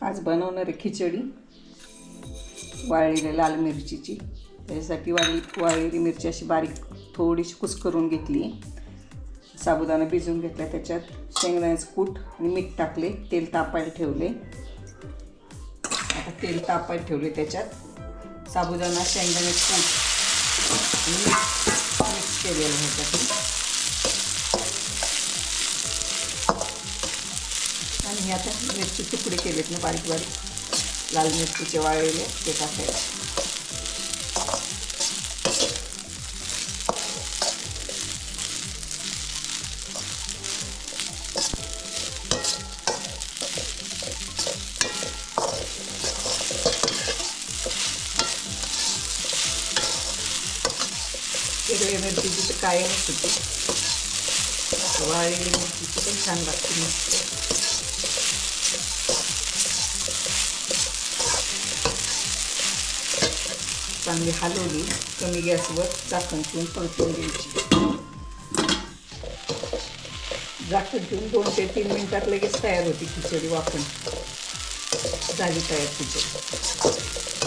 आज बनवणार आहे खिचडी वाळलेल्या लाल मिरचीची. त्याच्यासाठी वाळलेली मिरची अशी बारीक थोडीशी कुस्करून घेतली. साबुदाणा भिजवून घेतला, त्याच्यात शेंगदाण्याचं कूट आणि मीठ टाकले, तेल तापायला ठेवले. आता तेल तापायला ठेवले, त्याच्यात साबुदाणा, शेंगदाण्याचं कूट आणि मिक्स केलेलं ह्याच्यात. आणि हे आता मिरची तुकडे केलेत ना बारीक बारीक लाल मिरचीचे वाळलेले, ते टाकायचे. हिरव्या मिरचीची तर कायमच होती, वाळलेली मिरचीची पण छान लागते मस्त. चांगली हलवली, कमी गॅसवर झाकण ठेवून परतून घ्यायची. झाकण ठेवून 2 ते 3 मिनिटात लगेच तयार होती खिचडी. वाफून झाली तयार खिचडी.